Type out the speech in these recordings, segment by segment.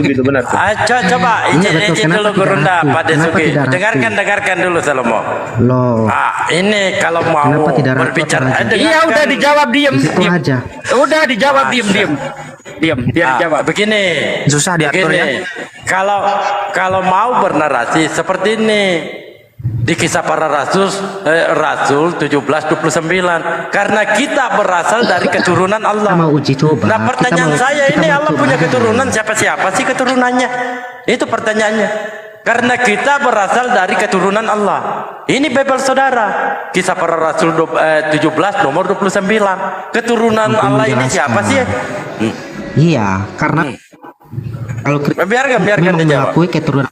gitu benar. Coba izin dulu Gurunda Pak Desuki. Dengarkan dulu Salomo. Loh. Ini kalau mau berbicara. Iya udah dijawab diem. Aja. Udah dijawab diem. Dia dijawab. Begini. Susah diatur ya. Kalau mau bernarasi seperti ini. Di kisah para Rasul 17:29 karena kita berasal dari keturunan Allah. Kita mau uji coba. Nah pertanyaan saya ini Allah punya keturunan siapa sih keturunannya? Itu pertanyaannya. Karena kita berasal dari keturunan Allah. Ini Bible saudara. Kisah para Rasul 17 nomor 29. Keturunan Allah ini siapa sih? Iya, karena kalau biarkan memang mengakui keturunan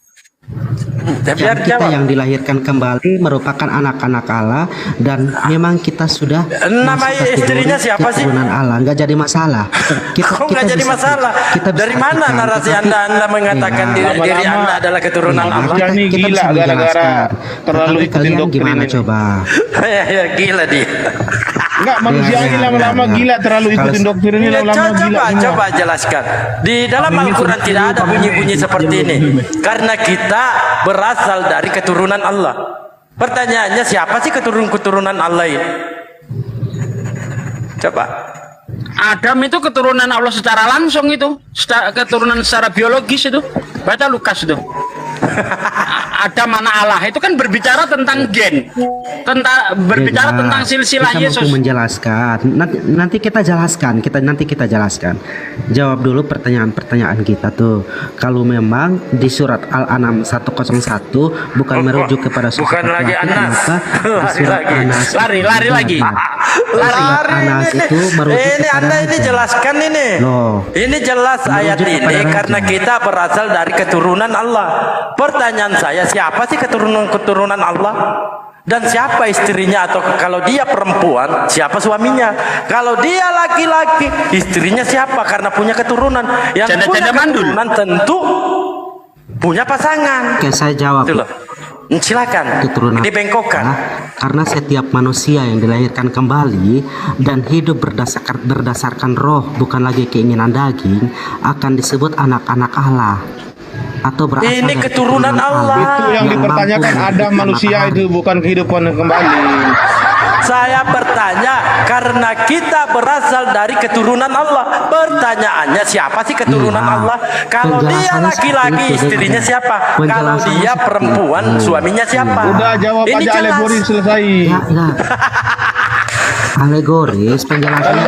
biar kita yang dilahirkan kembali merupakan anak-anak Allah dan memang kita sudah nama istrinya siapa sih? Keturunan Allah, nggak jadi masalah. Kok nggak jadi masalah? Dari mana narasi Anda mengatakan diri Anda adalah keturunan Allah? Ini gila gara-gara terlalu ikutin doktrin gimana ini. coba? Ya gila dia. Enggak, manusia ini lama-lama gila terlalu ikutin doktrin ini lama-lama gila. Coba jelaskan. Di dalam Al-Quran tidak ada bunyi-bunyi seperti ini. Karena kita berasal dari keturunan Allah. Pertanyaannya siapa sih keturunan Allah ini? Coba. Adam itu keturunan Allah secara langsung itu, keturunan secara biologis itu. Baca Lukas itu. Adam anak Allah itu kan berbicara tentang gen, berbicara tentang silsilah Yesus. Kita menjelaskan. Nanti kita jelaskan. Jawab dulu pertanyaan kita tuh. Kalau memang di surat Al-An'am 101 bukan merujuk kepada surat bukan lagi Anas. Lari lagi. Anas itu merujuk ini Anda ini jelaskan ini. Loh. Ini jelas ayat ini karena kita berasal dari keturunan Allah. Pertanyaan saya, siapa sih keturunan Allah? Dan siapa istrinya, atau kalau dia perempuan, siapa suaminya? Kalau dia laki-laki, istrinya siapa? Karena punya keturunan. Yang punya keturunan tentu punya pasangan. Oke, saya jawab. Silakan. Keturunan dibengkokkan. Karena setiap manusia yang dilahirkan kembali dan hidup berdasarkan roh, bukan lagi keinginan daging, akan disebut anak-anak Allah. Atau ini keturunan Allah. Itu yang dipertanyakan Adam manusia itu bukan kehidupan kembali. Saya bertanya karena kita berasal dari keturunan Allah. Pertanyaannya siapa sih keturunan Allah? Kalau dia laki-laki istrinya siapa? Kalau dia perempuan suaminya siapa? Udah jawab ini aja jelas. alegori selesai. Alegoris penjelasannya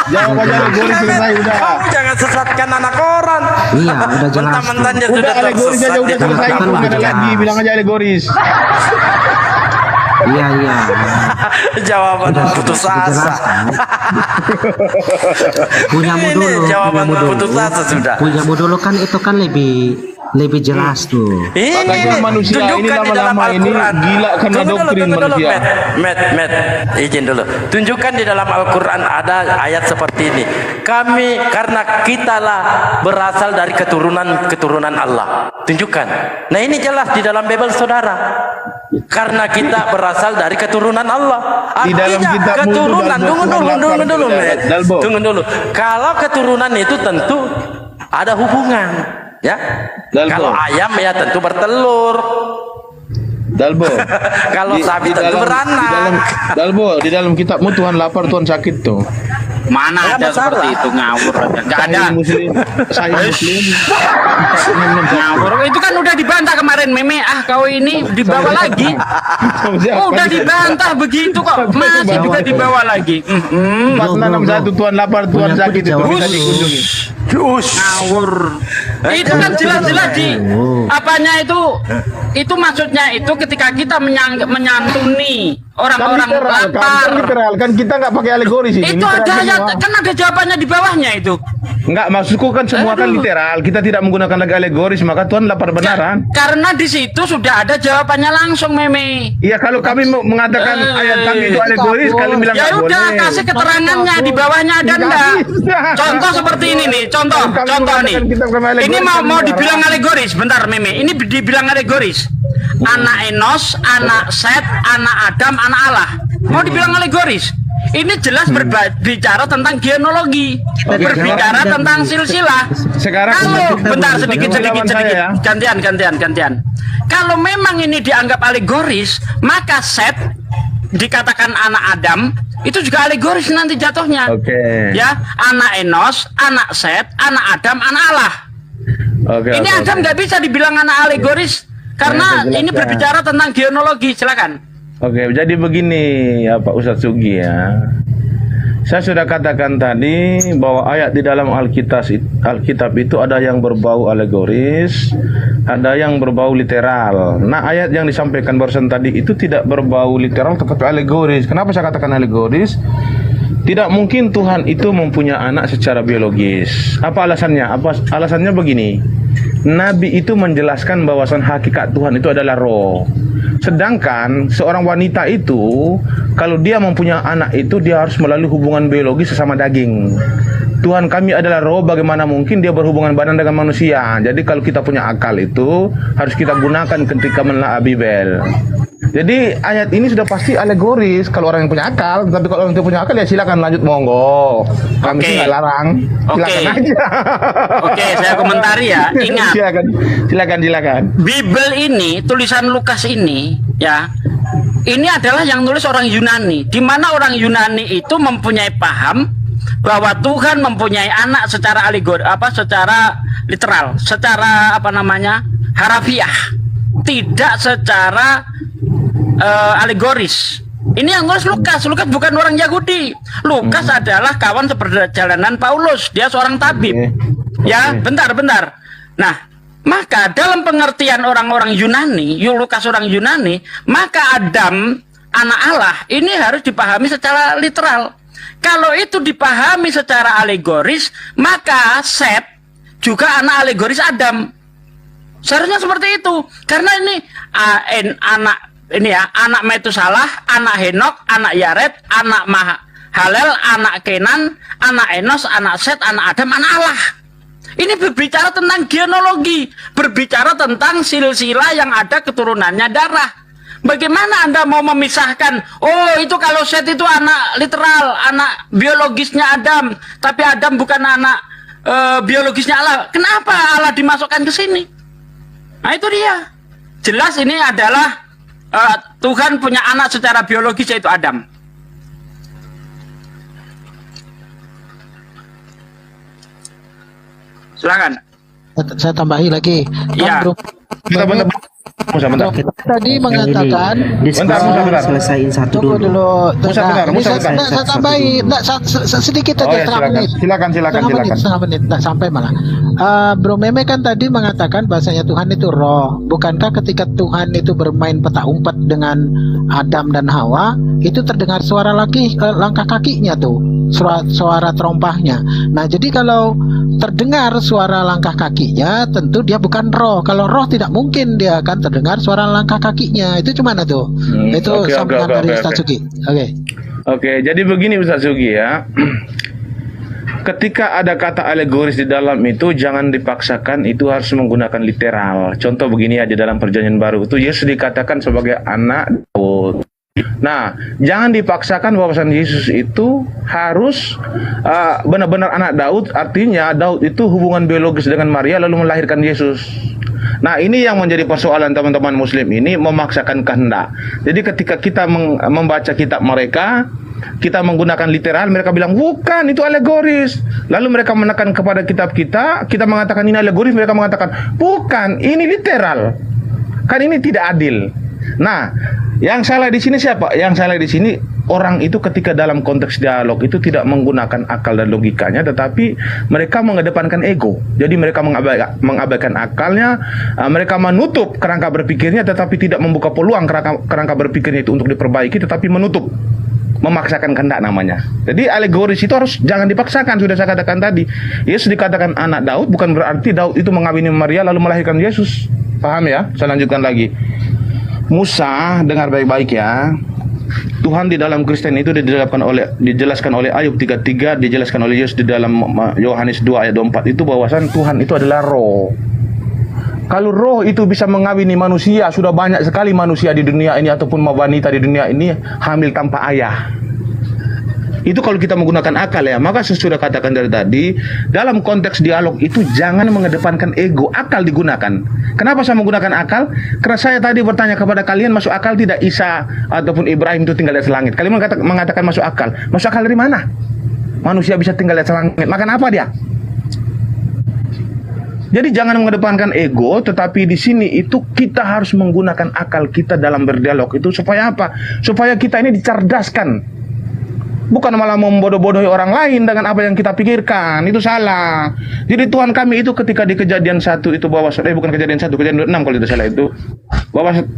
jawab aja alegori selesai udah. Kamu jangan sesatkan anak orang. Iya, udah jelas. Mentang-mentangnya Udah sudah alegoris aja udah selesai. Nggak ada lagi, bilang aja alegoris. Iya. Jawaban putus asa. Punyamu dulu. Jawaban putus asa sudah. Punyamu dulu kan itu kan lebih jelas tuh. Makanya manusia ini lama-lama ini gila karena doktrin manusia. Matt, izin dulu. Tunjukkan di dalam Al-Quran ada ayat seperti ini. Karena kitalah berasal dari keturunan Allah. Tunjukkan. Nah ini jelas di dalam Bible saudara. Karena kita berasal dari keturunan Allah. Artinya keturunan. Tunggu dulu. Kalau keturunan itu tentu ada hubungan. Ya, kalau ayam ya tentu bertelur. Dalbo. Kalau sapi tentu beranak. Dalbo, di dalam kitabmu Tuhan lapar, Tuhan sakit tuh. Mana ada seperti itu, ngawur aja. Nggak ada. Saya muslim. Ngawur. Itu kan udah dibantah kemarin, Meme. Kau ini dibawa lagi. Udah dibantah begitu kok. Masih juga dibawa lagi. 461 Tuhan lapar, Tuhan sakit itu bisa dikunjungi. Ngawur. Itu kan jelas-jelas di apanya itu maksudnya itu ketika kita menyantuni orang-orang lapar. Literal kan kita nggak pakai alegori sih. Itu ada ayat, kan ada jawabannya di bawahnya itu. Enggak, maksudku kan semua kan literal. Kita tidak menggunakan lagi alegoris, maka Tuhan lapar benaran. Karena di situ sudah ada jawabannya langsung, Meme. Iya, kalau kami mengatakan ayat kami itu alegoris, kalian bilang ya udah kasih keterangannya di bawahnya ada enggak? Contoh seperti ini nih, contoh nih. Ini mau dibilang alegoris, bentar Meme. Ini dibilang alegoris. Anak Enos, anak Set, anak Adam, anak Allah. Mau dibilang alegoris. Ini jelas berbicara tentang genealogi, Oke, berbicara jawab. tentang silsilah. Sekarang Kalau bentar sedikit, jawaban saya ya. gantian. Kalau memang ini dianggap alegoris, maka Set dikatakan anak Adam itu juga alegoris nanti jatuhnya. Oke. Ya, anak Enos, anak Set, anak Adam, anak Allah. Oke. Ini oke, Adam oke. nggak bisa dibilang anak alegoris karena Ya, ini jelas ya. berbicara tentang genealogi. Silakan. Oke, jadi begini ya Pak Ustadz Sugi ya. Saya sudah katakan tadi bahwa ayat di dalam Alkitab itu ada yang berbau alegoris, ada yang berbau literal. Nah, ayat yang disampaikan barusan tadi itu tidak berbau literal tetapi alegoris. Kenapa saya katakan alegoris? Tidak mungkin Tuhan itu mempunyai anak secara biologis. Apa alasannya? Alasannya begini. Nabi itu menjelaskan bahwasan hakikat Tuhan itu adalah roh. Sedangkan seorang wanita itu kalau dia mempunyai anak itu dia harus melalui hubungan biologis sesama daging. Tuhan kami adalah roh, bagaimana mungkin dia berhubungan badan dengan manusia. Jadi kalau kita punya akal itu harus kita gunakan ketika menelaah Bible. Jadi ayat ini sudah pasti alegoris kalau orang yang punya akal. Tapi kalau orang yang tidak punya akal ya silakan lanjut, monggo. Kami Oke. sih nggak larang. Silakan Oke. aja. Oke, saya komentari ya. Ingat, Silakan. Bible ini, tulisan Lukas ini, ya, ini adalah yang nulis orang Yunani. Di mana orang Yunani itu mempunyai paham bahwa Tuhan mempunyai anak secara secara literal, secara harafiah, tidak secara alegoris. Ini yang nulis Lukas. Lukas bukan orang Yahudi. Lukas adalah kawan seperjalanan Paulus. Dia seorang tabib. Ya, bentar. Nah, maka dalam pengertian orang-orang Yunani, Lukas orang Yunani, maka Adam, anak Allah, ini harus dipahami secara literal. Kalau itu dipahami secara alegoris, maka Set juga anak alegoris Adam. Seharusnya seperti itu. Karena ini anak Metusalah, anak Henok, anak Yared, anak Mahalel, anak Kenan, anak Enos, anak Set, anak Adam, anak Allah. Ini berbicara tentang genealogi, berbicara tentang silsilah yang ada keturunannya darah. Bagaimana Anda mau memisahkan? Oh, itu kalau Set itu anak literal, anak biologisnya Adam, tapi Adam bukan anak biologisnya Allah. Kenapa Allah dimasukkan ke sini? Nah, itu dia. Jelas ini adalah Tuhan punya anak secara biologis, yaitu Adam. Silakan. Saya tambahi lagi. Iya. Bentar. Tadi mengatakan Bentar. Selesaiin satu tunggu dulu. dulu. Saya tambahi sedikit Oh aja, ya, setengah menit. silakan. Setengah menit, nggak sampai malah. Bro Meme kan tadi mengatakan bahasanya Tuhan itu roh. Bukankah ketika Tuhan itu bermain petak umpet dengan Adam dan Hawa, itu terdengar suara langkah kakinya tuh, suara terompahnya. Nah, jadi kalau terdengar suara langkah kakinya, tentu dia bukan roh. Kalau roh tidak mungkin dia akan terdengar suara langkah kakinya. Itu cuma tuh. Itu oke, sambungan oke, dari oke, Ustaz oke. Sugi. Oke. Oke, jadi begini Ustaz Sugi ya. Ketika ada kata alegoris di dalam itu jangan dipaksakan, itu harus menggunakan literal. Contoh begini aja dalam Perjanjian Baru itu Yesus dikatakan sebagai anak Daud. Nah, jangan dipaksakan bahwasan Yesus itu harus benar-benar anak Daud. Artinya Daud itu hubungan biologis dengan Maria lalu melahirkan Yesus. Nah, ini yang menjadi persoalan teman-teman muslim ini, memaksakan kehendak. Jadi ketika kita membaca kitab mereka, kita menggunakan literal, mereka bilang bukan, itu alegoris. Lalu mereka menekan kepada kitab kita mengatakan ini alegoris, mereka mengatakan bukan, ini literal. Kan ini tidak adil. Nah, yang salah di sini siapa? Yang salah di sini orang itu ketika dalam konteks dialog itu tidak menggunakan akal dan logikanya, tetapi mereka mengedepankan ego. Jadi mereka mengabaikan akalnya, mereka menutup kerangka berpikirnya, tetapi tidak membuka peluang kerangka berpikirnya itu untuk diperbaiki, tetapi menutup, memaksakan kehendak namanya. Jadi alegoris itu harus jangan dipaksakan. Sudah saya katakan tadi, Yesus dikatakan anak Daud bukan berarti Daud itu mengawini Maria lalu melahirkan Yesus. Paham ya? Saya lanjutkan lagi. Musa, dengar baik-baik ya. Tuhan di dalam Kristen itu dijelaskan oleh Ayub 3:3, dijelaskan oleh Yesus di dalam Yohanes 2 ayat 24 itu bahwasan Tuhan itu adalah roh. Kalau roh itu bisa mengawini manusia, sudah banyak sekali manusia di dunia ini ataupun wanita di dunia ini hamil tanpa ayah. Itu kalau kita menggunakan akal ya. Maka saya sudah katakan dari tadi, dalam konteks dialog itu jangan mengedepankan ego, akal digunakan. Kenapa saya menggunakan akal? Karena saya tadi bertanya kepada kalian, masuk akal tidak Isa ataupun Ibrahim itu tinggal di atas langit? Kalian mengatakan masuk akal. Masuk akal dari mana? Manusia bisa tinggal di atas langit. Makan apa dia? Jadi jangan mengedepankan ego, tetapi di sini itu kita harus menggunakan akal kita dalam berdialog itu supaya apa? Supaya kita ini dicerdaskan. Bukan malah membodoh-bodohi orang lain dengan apa yang kita pikirkan. Itu salah. Jadi Tuhan kami itu ketika di kejadian 1 itu bukan kejadian 1, kejadian 6 kalau tidak salah itu.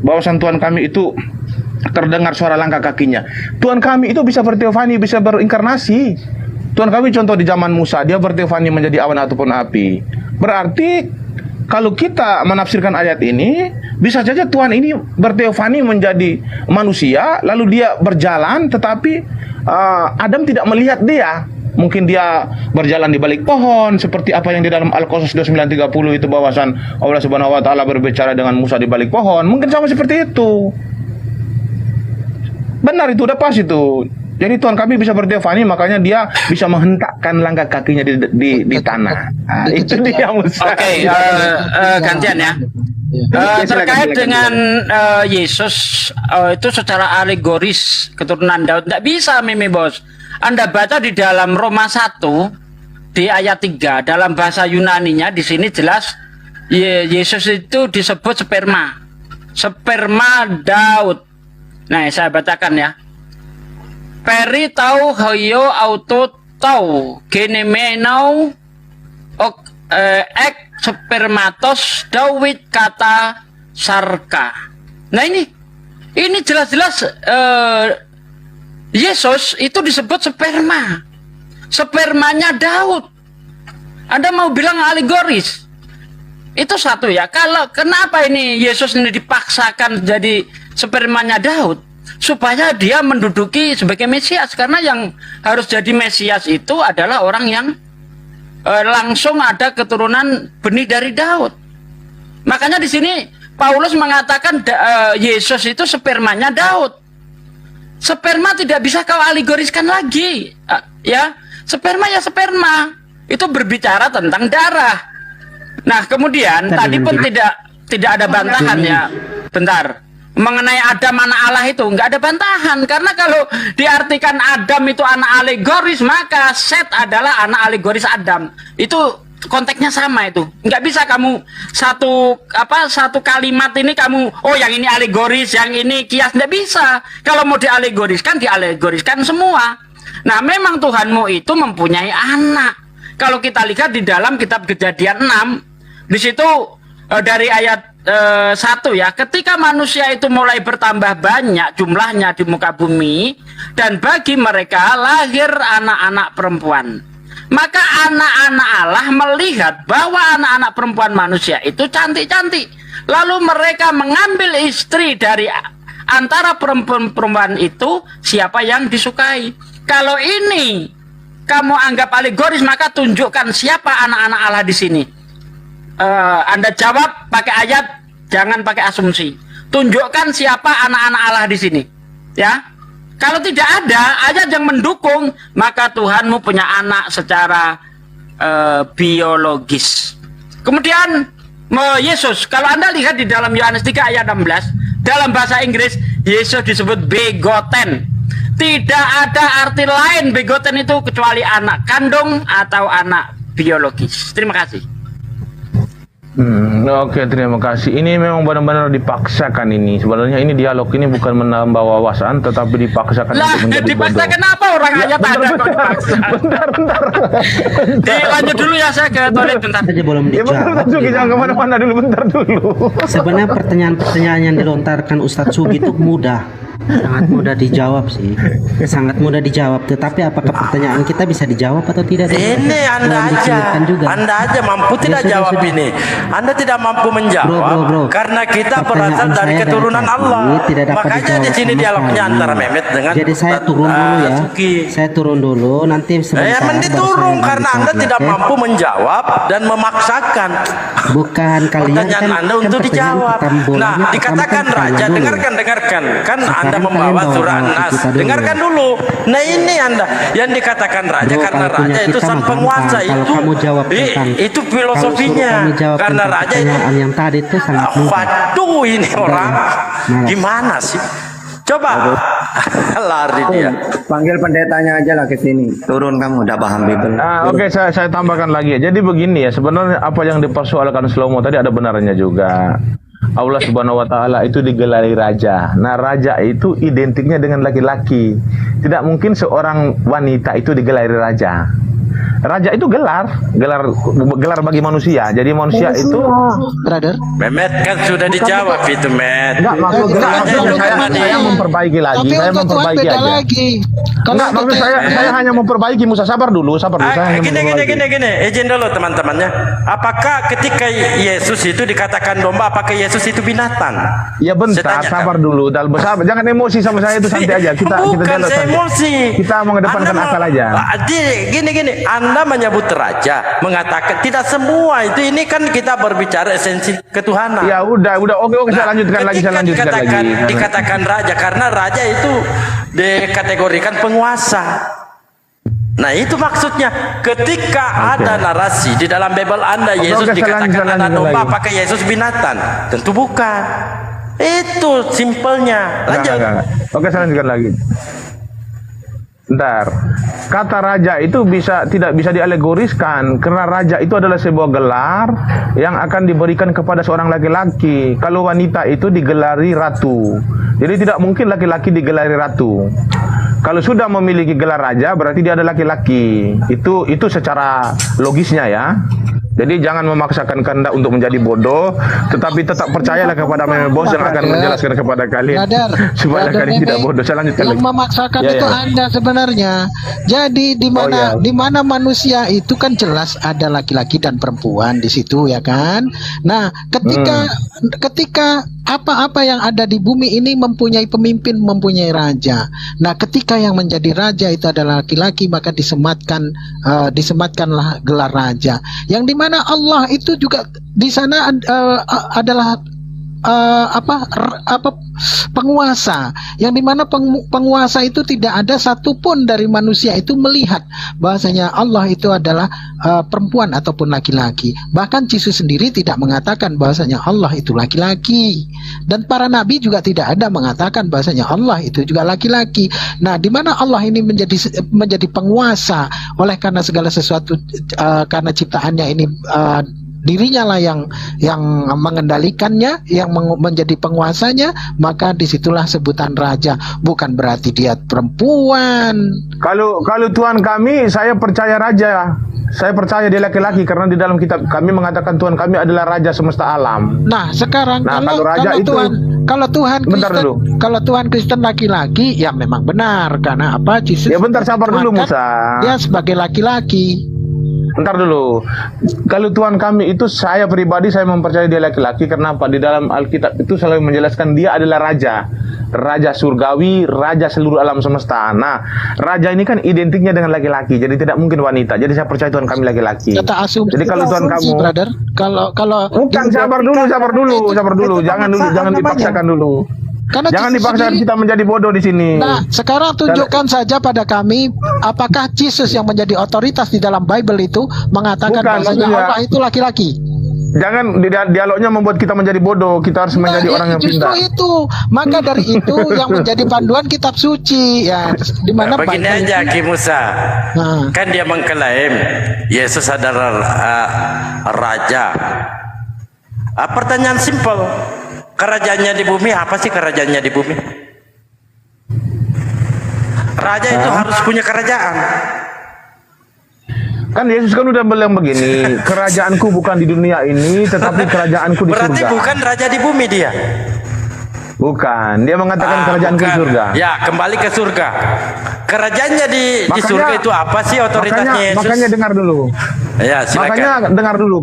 Bahwasan Tuhan kami itu terdengar suara langkah kakinya. Tuhan kami itu bisa berteofani, bisa berinkarnasi. Tuhan kami contoh di zaman Musa, dia berteofani menjadi awan ataupun api. Berarti kalau kita menafsirkan ayat ini, bisa saja Tuhan ini berteofani menjadi manusia, lalu dia berjalan, tetapi Adam tidak melihat dia. Mungkin dia berjalan di balik pohon, seperti apa yang di dalam Al-Qasas 29:30 itu, bahwasan Allah Subhanahu wa taala berbicara dengan Musa di balik pohon. Mungkin sama seperti itu. Benar, itu udah pas itu. Jadi Tuhan kami bisa berteofani, makanya dia bisa menghentakkan langkah kakinya di tanah. Nah, itu dia Musa. Oke, gantian ya. Terkait dengan Yesus itu secara alegoris keturunan Daud, nggak bisa Mimi Bos. Anda baca di dalam Roma 1 di ayat 3 dalam bahasa Yunaninya, di sini jelas Yesus itu disebut sperma Daud. Nah, saya bacakan ya. Peri tau hoyo auto tau genemenau ek spermatos Dawid kata sarka. Nah ini jelas-jelas Yesus itu disebut spermanya Daud. Anda mau bilang alegoris? Itu satu ya. Kalau kenapa ini Yesus ini dipaksakan jadi spermanya Daud? Supaya dia menduduki sebagai Mesias, karena yang harus jadi Mesias itu adalah orang yang langsung ada keturunan benih dari Daud. Makanya di sini Paulus mengatakan Yesus itu spermanya Daud. Sperma tidak bisa kau alegoriskan lagi, ya. Sperma ya sperma, itu berbicara tentang darah. Nah kemudian tadi pun tidak ada bantahan ya. Bentar. Mengenai Adam anak Allah itu nggak ada bantahan, karena kalau diartikan Adam itu anak alegoris, maka Set adalah anak alegoris Adam. Itu konteksnya sama, itu nggak bisa kamu satu kalimat ini kamu yang ini alegoris, yang ini kias, nggak bisa. Kalau mau dialegoriskan semua. Nah memang Tuhanmu itu mempunyai anak. Kalau kita lihat di dalam kitab Kejadian 6, di situ dari ayat 1 ya, ketika manusia itu mulai bertambah banyak jumlahnya di muka bumi, dan bagi mereka lahir anak-anak perempuan, maka anak-anak Allah melihat bahwa anak-anak perempuan manusia itu cantik-cantik, lalu mereka mengambil istri dari antara perempuan itu siapa yang disukai. Kalau ini kamu anggap alegoris, maka tunjukkan siapa anak-anak Allah di sini. Anda jawab pakai ayat, jangan pakai asumsi. Tunjukkan siapa anak-anak Allah di sini, ya. Kalau tidak ada ayat yang mendukung, maka Tuhanmu punya anak secara biologis. Kemudian Yesus, kalau Anda lihat di dalam Yohanes 3 ayat 16, dalam bahasa Inggris Yesus disebut begotten. Tidak ada arti lain begotten itu kecuali anak kandung atau anak biologis. Terima kasih. Oke, terima kasih. Ini memang benar-benar dipaksakan ini. Sebenarnya ini dialog ini bukan menambah wawasan, tetapi dipaksakan untuk menjadi dipaksakan bodoh. apa orang ayat ada kok dipaksa? Bentar. Lanjut dulu ya, saya ke toilet bentar. Saja belum Ya betul, dijawab. Sugi, jangan kemana-mana dulu, bentar dulu. Sebenarnya pertanyaan-pertanyaan yang dilontarkan Ustadz Sugi itu sangat mudah dijawab sih, sangat mudah dijawab. Tetapi apakah pertanyaan kita bisa dijawab atau tidak? Ini Anda Belum aja, dijelaskan juga. Anda aja mampu tidak sudah, jawab sudah. ini. Anda tidak mampu menjawab Bro. karena kita Pertanyaan berasal dari saya keturunan tadi Allah. tidak dapat Makanya di dijawab sini sama dialognya sekali. antara Mehmet dengan Jadi saya Ustadz, turun dulu ya. Suki. Saya turun dulu, nanti sebentar. Mending baru turun saya karena lanjutkan, Anda tidak oke? mampu menjawab dan memaksakan. Bukan kalian Pertanyaan kan, Anda untuk pertanyaan dijawab. pertama bolanya Nah, pertama dikatakan kan raja, tanya dulu. dengarkan. Kan Sekarang Anda Kan membawa kalian bawa surah ke An-Nas. kita dulu. Dengarkan dulu. Nah ini Anda yang dikatakan raja, Bro, karena kalau punya raja itu kita sang mah penguasa. gampang. Kalau Itu kamu jawab tentang itu kalau filosofinya. suruh kami jawab Karena tentang raja itu pertanyaan yang tadi itu sangat mudah. waduh, ini orang Malas. gimana sih? Coba lari dia. Panggil pendetanya aja lah ke sini. Turun kamu udah paham Bible. Oke, saya tambahkan lagi ya. Jadi begini ya, sebenarnya apa yang dipersoalkan Slomo tadi ada benarnya juga. Allah Subhanahu wa taala itu digelari raja. Nah, raja itu identiknya dengan laki-laki. Tidak mungkin seorang wanita itu digelari raja. Raja itu gelar bagi manusia. Jadi manusia itu Brother. Mehmet kan sudah dijawab itu, Met. enggak maksudnya saya memperbaiki lagi. Tapi Saya untuk Tuhan memperbaiki beda aja. lagi. Enggak, untuk maksud saya hanya memperbaiki Musa. Sabar dulu. Saya hanya memperbaiki. Gini, izin dulu teman-temannya. Apakah ketika Yesus itu dikatakan domba, apakah Yesus itu binatang? Ya bentar, Saya tanya, sabar dulu. Sabar, jangan emosi sama saya itu santai aja. Kita bukan dialog saya santai. emosi. Kita mengedepankan Anda akal aja. Gini, Anda menyebut raja, mengatakan tidak semua itu. Ini kan kita berbicara esensi ketuhanan. Ya udah, oke, saya lanjutkan lagi. Ketika dikatakan raja, karena raja itu dikategorikan penguasa. Nah itu maksudnya ketika ada narasi di dalam Bible Anda Yesus Oke, dikatakan saya anak lanjutkan domba, lagi. apakah Yesus binatang? Tentu bukan. Itu simpelnya. Lanjut. Enggak. Oke, saya lanjutkan lagi. Bentar. Kata raja itu tidak bisa dialegoriskan karena raja itu adalah sebuah gelar yang akan diberikan kepada seorang laki-laki. Kalau wanita itu digelari ratu. Jadi tidak mungkin laki-laki digelari ratu. Kalau sudah memiliki gelar raja berarti dia adalah laki-laki. Itu secara logisnya ya. Jadi jangan memaksakan kehendak untuk menjadi bodoh, tetapi tetap percayalah kepada Meme Bos yang akan menjelaskan kepada kalian supaya kalian tidak bodoh. Saya lanjutkan Yang lagi. memaksakan Ya, itu ya. Anda sebenarnya. Jadi di mana ya. di mana manusia itu kan jelas ada laki-laki dan perempuan di situ ya kan. Nah, ketika apa-apa yang ada di bumi ini mempunyai pemimpin, mempunyai raja. Nah, ketika yang menjadi raja itu adalah laki-laki, maka disematkanlah gelar raja. Yang dimana Allah itu juga di sana adalah penguasa, yang dimana penguasa itu tidak ada satupun dari manusia itu melihat bahasanya Allah itu adalah perempuan ataupun laki-laki. Bahkan Yesus sendiri tidak mengatakan bahasanya Allah itu laki-laki, dan para nabi juga tidak ada mengatakan bahasanya Allah itu juga laki-laki. Nah, dimana Allah ini menjadi penguasa oleh karena segala sesuatu, karena ciptaannya ini dirinya lah yang mengendalikannya, yang menjadi penguasanya, maka disitulah sebutan raja. Bukan berarti dia perempuan. Kalau Tuhan kami, saya percaya raja. Saya percaya dia laki-laki karena di dalam kitab kami mengatakan Tuhan kami adalah raja semesta alam. Nah, sekarang kalau raja itu bentar dulu. Kalau Tuhan Kristen laki-laki, ya memang benar karena apa? Yesus Ya bentar, sabar dulu Musa. dia sebagai laki-laki. Bentar dulu. Kalau Tuhan kami itu, saya pribadi saya mempercayai dia laki-laki karena apa? Di dalam Alkitab itu selalu menjelaskan dia adalah raja. Raja surgawi, raja seluruh alam semesta. Nah, raja ini kan identiknya dengan laki-laki, jadi tidak mungkin wanita. Jadi saya percaya Tuhan kami laki-laki. Kata asumsi. Jadi kalau Tuhan kamu, brother, kalau bukan, sabar dulu. Jangan dipaksakan dulu. Karena Jangan Yesus dipaksakan sendiri- kita menjadi bodoh di sini. Nah, sekarang tunjukkan saja pada kami apakah Yesus yang menjadi otoritas di dalam Bible itu mengatakan Bukan, bahwasanya maksudnya- Allah itu laki-laki. Jangan dialognya membuat kita menjadi bodoh. Kita harus menjadi Nah, orang yang justru pintar. itu. Maka dari itu yang menjadi panduan kitab suci ya, di mana Begini Bible aja Ki Musa. Nah. Kan dia mengklaim Yesus adalah raja. Pertanyaan simpel. Kerajaannya di bumi apa sih kerajaannya di bumi? Raja itu harus punya kerajaan. Kan Yesus kan udah bilang begini, kerajaanku bukan di dunia ini, tetapi kerajaanku di Berarti surga. bukan raja di bumi dia. Bukan, dia mengatakan kerajaanku di bukan. surga. Ya, kembali ke surga. Kerajaannya di surga itu apa sih otoritasnya Yesus? Makanya dengar dulu. Ya, silakan. Makanya dengar dulu,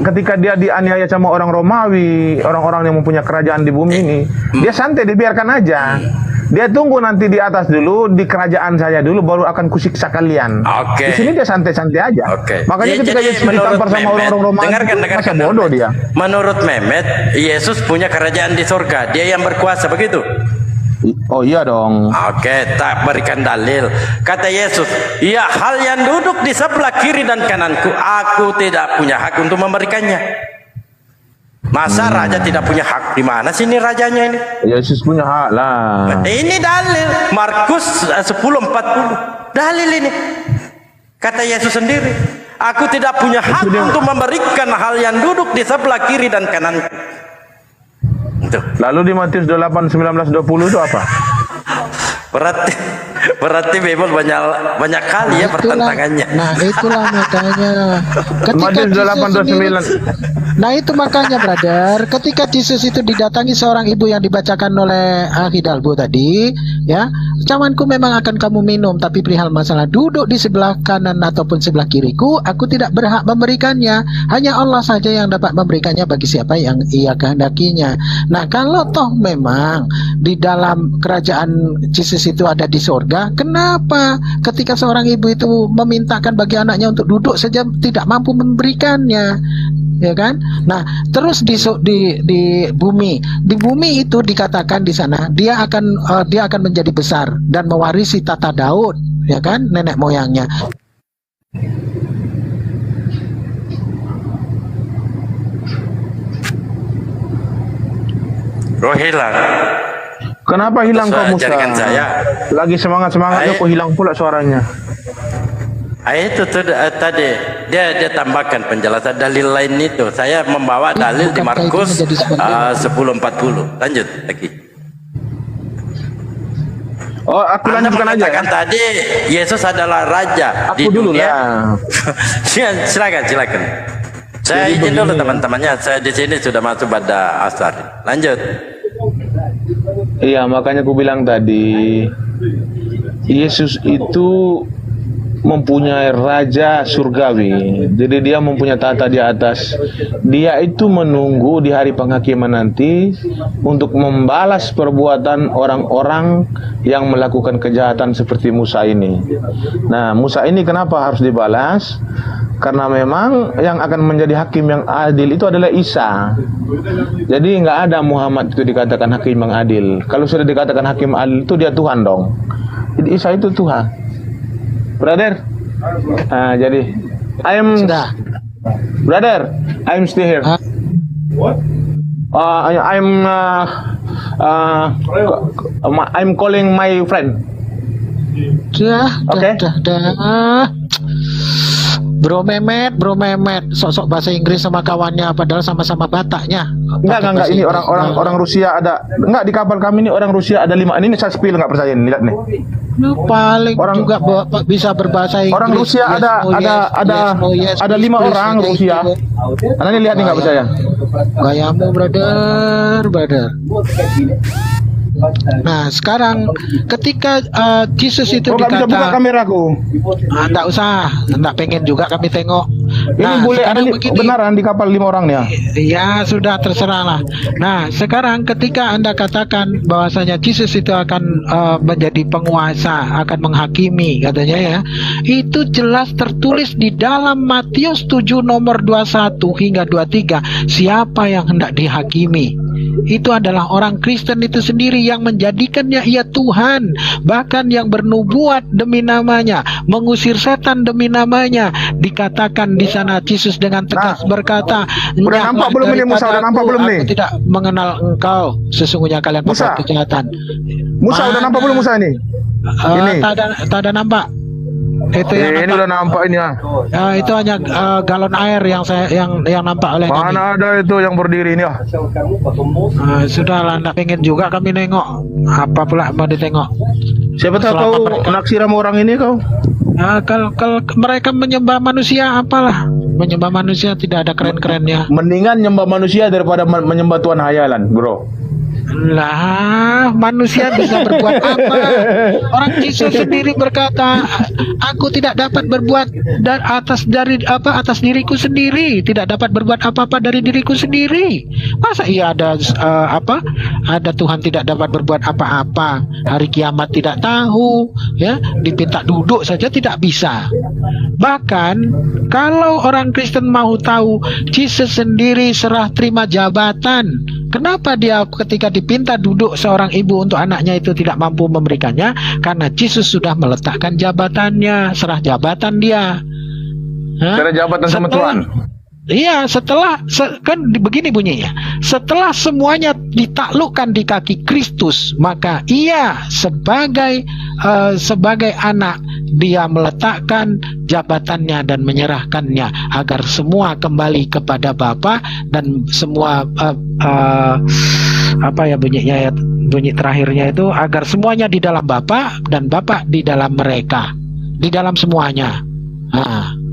ketika dia dianiaya sama orang Romawi, orang-orang yang mempunyai kerajaan di bumi ini, dia santai, dibiarkan aja. Dia tunggu nanti di atas dulu, di kerajaan saya dulu, baru akan kusiksa kalian. Oke. Di sini dia santai-santai aja. Oke. Makanya Ya, ketika jadi Yesus menurut ditampar sama Mehmet, orang-orang Romawi, dengarkan, masa bodoh dia. Menurut Mehmet, Yesus punya kerajaan di surga. Dia yang berkuasa begitu. Oh iya dong. Oke, tak berikan dalil. Kata Yesus, ya hal yang duduk di sebelah kiri dan kananku, aku tidak punya hak untuk memberikannya. Masa raja tidak punya hak? Di mana sih ini rajanya ini? Yesus punya hak lah. Ini dalil Markus 10:40. Dalil ini. Kata Yesus sendiri, aku tidak punya hak untuk memberikan hal yang duduk di sebelah kiri dan kananku. Itu. Lalu di Matius 8:19-20 itu apa? Berarti Bible banyak kali ya pertentangannya. Nah itulah makanya Matius Jesus 8:29. nah itu makanya brother, ketika Yesus itu didatangi seorang ibu yang dibacakan oleh Hidalgo tadi, ya, cawanku memang akan kamu minum, tapi perihal masalah duduk di sebelah kanan ataupun sebelah kiriku, aku tidak berhak memberikannya. Hanya Allah saja yang dapat memberikannya bagi siapa yang Ia kehendakinya. Nah kalau toh memang di dalam kerajaan Yesus itu ada di surga, kenapa ketika seorang ibu itu memintakan bagi anaknya untuk duduk saja tidak mampu memberikannya, ya kan? Nah, terus di bumi itu dikatakan di sana dia akan menjadi besar dan mewarisi tata Daud, ya kan, nenek moyangnya. Roh hilang. Kenapa hilang kau Musa? Jaringan saya. Lagi semangatnya kok hilang pula suaranya. Itu tuh tadi dia tambahkan penjelasan dalil lain itu. Saya membawa dalil di Markus 10:40. Lanjut lagi. Oh, aku lanjutkan aja ya. Tadi Yesus adalah raja di Aku dulu dunia. lah. Silakan. Saya izin dulu teman-temannya. Saya di sini sudah masuk pada asar. Lanjut. Iya, makanya aku bilang tadi, Yesus itu mempunyai raja surgawi. Jadi dia mempunyai tata di atas. Dia itu menunggu di hari penghakiman nanti untuk membalas perbuatan orang-orang yang melakukan kejahatan seperti Musa ini. Nah, Musa ini kenapa harus dibalas? Karena memang yang akan menjadi hakim yang adil itu adalah Isa. Jadi nggak ada Muhammad itu dikatakan hakim yang adil. Kalau sudah dikatakan hakim adil itu dia Tuhan dong. Jadi Isa itu Tuhan. Brother, jadi Sudah. brother, I'm still here. I'm calling my friend. Dah. Bro Mehmet, sok-sok bahasa Inggris sama kawannya, padahal sama-sama Bataknya. Enggak. Ini orang Rusia ada. Enggak, di kapal kami ini orang Rusia ada 5. Ini saya spill, nggak percaya nih, lihat nih. Paling juga bisa berbahasa Inggris. Orang Rusia ada 5 orang Rusia. Nah, ini lihat nih, nggak percaya. Gayamu brother. Nah sekarang ketika Yesus itu nggak bisa buka kameraku. Nggak usah, nggak pengen juga kami tengok. Ini boleh ada beneran di kapal 5 orang nih ya? Ya sudah, terserah lah. Nah sekarang ketika Anda katakan bahwasanya Yesus itu akan menjadi penguasa, akan menghakimi katanya ya, itu jelas tertulis di dalam Matius 7 nomor 21 hingga 23. Siapa yang hendak dihakimi? Itu adalah orang Kristen itu sendiri yang menjadikannya ia Tuhan, bahkan yang bernubuat demi namanya, mengusir setan demi namanya. Dikatakan di sana Yesus dengan tegas berkata, udah nampak belum ini Musa? Udah nampak belum nih? Aku tidak mengenal engkau, sesungguhnya kalian pembuat kejahatan. Musa udah nampak belum Musa ini? Ini tak ada nampak. Itu yang ini udah nampak ini ya. Itu hanya galon air yang nampak oleh kami. Mana ada itu yang berdiri ini ya? Sudahlah, nggak pengen juga kami nengok. Apa pula mau ditengok? Siapa tahu kau naksir sama orang ini kau? Kalau mereka menyembah manusia, apalah? Menyembah manusia tidak ada keren-kerennya. Mendingan nyembah manusia daripada menyembah Tuhan hayalan, bro. Lah, manusia bisa berbuat apa? Orang Yesus sendiri berkata, aku tidak dapat berbuat atas diriku sendiri, tidak dapat berbuat apa-apa dari diriku sendiri. Masa iya ada Tuhan tidak dapat berbuat apa-apa? Hari kiamat tidak tahu, ya, dipinta duduk saja tidak bisa. Bahkan kalau orang Kristen mau tahu, Yesus sendiri serah terima jabatan Kenapa dia ketika dipinta duduk seorang ibu untuk anaknya itu tidak mampu memberikannya? Karena Yesus sudah meletakkan jabatannya, serah jabatan dia. Hah? Karena jabatan sama Tuhan. Iya, kan begini bunyinya. Setelah semuanya ditaklukkan di kaki Kristus, maka ia sebagai anak, dia meletakkan jabatannya dan menyerahkannya agar semua kembali kepada Bapa, dan semua bunyinya ya, bunyi terakhirnya itu agar semuanya di dalam Bapa dan Bapa di dalam mereka, di dalam semuanya. Nah,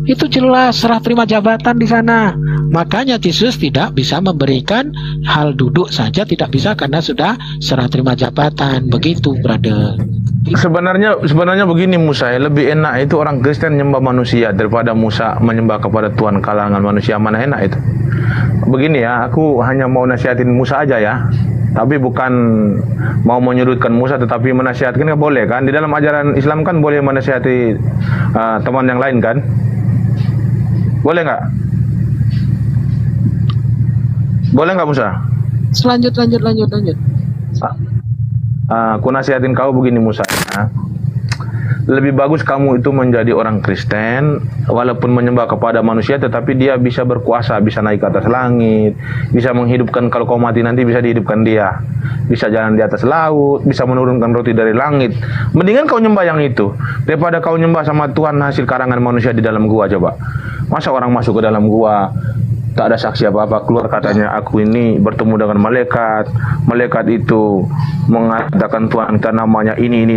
itu jelas serah terima jabatan di sana. Makanya Yesus tidak bisa memberikan hal duduk saja, tidak bisa, karena sudah serah terima jabatan. Begitu, brother. Sebenarnya begini Musa, lebih enak itu orang Kristen menyembah manusia daripada Musa menyembah kepada Tuhan kalangan manusia. Mana enak itu? Begini ya, aku hanya mau nasihatin Musa aja ya. Tapi bukan mau menyudutkan Musa, tetapi menasihatkan boleh kan? Di dalam ajaran Islam kan boleh menasihati teman yang lain kan? Boleh nggak? Boleh nggak Musa? Lanjut. Aku nasihatin kau begini Musa. Lebih bagus kamu itu menjadi orang Kristen, walaupun menyembah kepada manusia, tetapi dia bisa berkuasa, bisa naik ke atas langit, bisa menghidupkan, kalau kau mati nanti bisa dihidupkan dia, bisa jalan di atas laut, bisa menurunkan roti dari langit. Mendingan kau nyembah yang itu daripada kau nyembah sama Tuhan hasil karangan manusia di dalam gua. Coba, masa orang masuk ke dalam gua tak ada saksi apa-apa, keluar katanya aku ini bertemu dengan malaikat itu mengatakan Tuhan kita namanya ini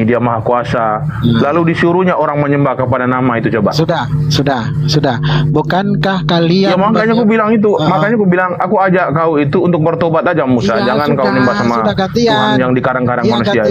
dia maha kuasa, lalu disuruhnya orang menyembah kepada nama itu. Coba, sudah, bukankah kalian ya makanya aku bilang itu, makanya aku bilang aku ajak kau itu untuk bertobat aja Musa, ya, kau nyembah sama Tuhan yang dikarang-karang manusia.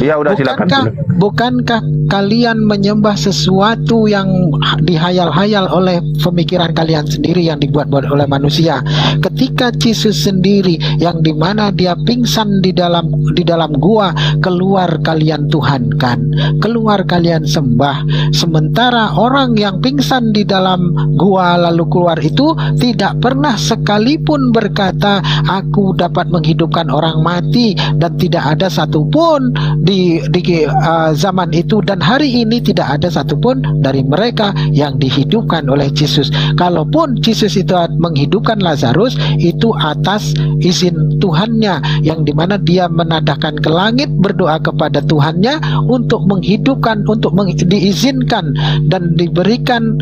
Ya udah, silakan. Bukankah kalian menyembah sesuatu yang dihayal-hayal oleh pemikiran kalian sendiri yang dibuat-buat oleh manusia? Ketika Yesus sendiri yang dimana dia pingsan di dalam gua, keluar kalian tuhankan, keluar kalian sembah, sementara orang yang pingsan di dalam gua lalu keluar itu tidak pernah sekalipun berkata aku dapat menghidupkan orang mati, dan tidak ada satupun di zaman itu dan hari ini tidak ada satupun dari mereka yang dihidupkan oleh Yesus. Kalaupun Yesus itu menghidupkan Lazarus, itu atas izin Tuhannya, yang dimana dia menadahkan ke langit, berdoa kepada Tuhannya untuk menghidupkan, untuk diizinkan dan diberikan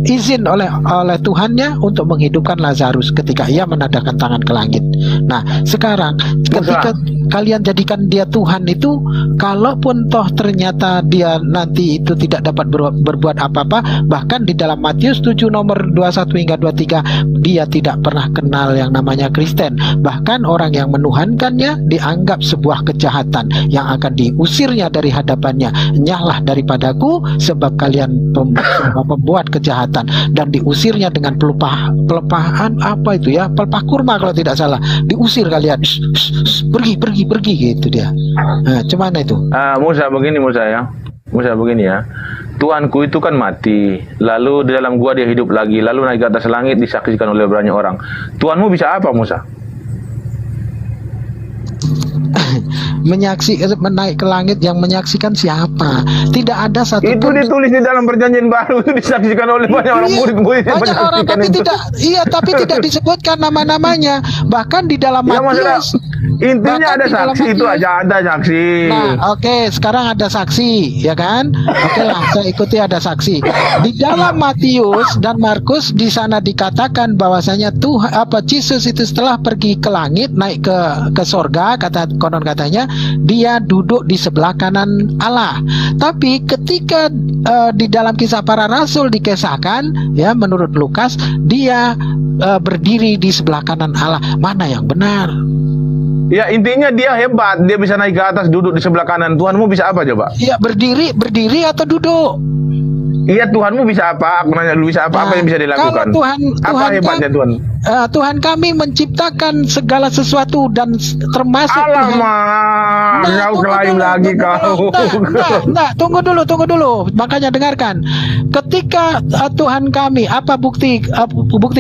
izin oleh Tuhannya untuk menghidupkan Lazarus ketika ia menadahkan tangan ke langit. Nah, sekarang ketika kalian jadikan dia Tuhan itu, kalaupun toh ternyata dia nanti itu tidak dapat berbuat apa-apa, bahkan di dalam Matius 7 nomor 21 hingga 23, dia tidak pernah kenal yang namanya Kristen. Bahkan orang yang menuhankannya dianggap sebuah kejahatan yang akan diusirnya dari hadapannya. Nyahlah daripadaku sebab kalian pembuat kejahatan, dan diusirnya dengan pelepahan pelepah kurma kalau tidak salah, diusir kalian, pergi gitu dia. Nah, cuman itu Musa begini ya, Tuhanku itu kan mati, lalu di dalam gua dia hidup lagi, lalu naik ke atas langit disaksikan oleh banyak orang. Tuhanmu bisa apa Musa? menaik ke langit, yang menyaksikan siapa? Tidak ada satu. Itu ditulis di dalam perjanjian baru, itu disaksikan oleh banyak orang murid-murid. Banyak orang, tapi tidak disebutkan nama-namanya. Bahkan di dalam Matius. Intinya ada saksi, itu aja ada saksi. Nah, oke, sekarang ada saksi, ya kan? Oke lah, saya ikuti ada saksi. Di dalam Matius dan Markus di sana dikatakan bahwasanya Yesus itu setelah pergi ke langit, naik ke sorga, konon katanya dia duduk di sebelah kanan Allah. Tapi ketika di dalam Kisah Para Rasul dikisahkan, ya menurut Lukas, dia berdiri di sebelah kanan Allah. Mana yang benar? Ya intinya dia hebat, dia bisa naik ke atas, duduk di sebelah kanan. Tuhanmu bisa apa coba? Iya, berdiri atau duduk? Iya, Tuhanmu bisa apa? Aku nanya dulu, bisa apa? Apa yang bisa dilakukan? Apa hebatnya Tuhan? Tuhan kami menciptakan segala sesuatu dan termasuk Alamak, kau klaim lagi kau. Enggak, tunggu dulu. Makanya dengarkan. Ketika Tuhan kami, apa bukti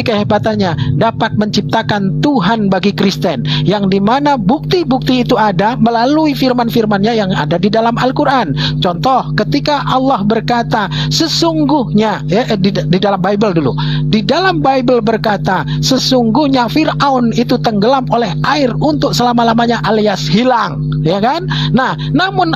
kehebatannya? Dapat menciptakan Tuhan bagi Kristen, yang dimana bukti-bukti itu ada melalui firman-firmannya yang ada di dalam Al-Quran. Contoh, ketika Allah berkata, sesungguhnya, di dalam Bible dulu. Di dalam Bible berkata, sesungguhnya Fir'aun itu tenggelam oleh air untuk selama-lamanya alias hilang, ya kan? Nah, namun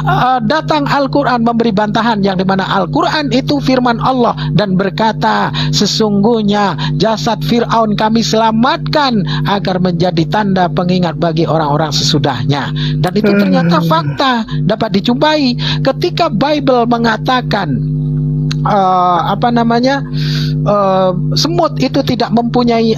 datang Al-Quran memberi bantahan, yang dimana Al-Quran itu firman Allah dan berkata, sesungguhnya jasad Fir'aun kami selamatkan agar menjadi tanda pengingat bagi orang-orang sesudahnya. Dan itu ternyata fakta, dapat dijumpai ketika Bible mengatakan semut itu tidak mempunyai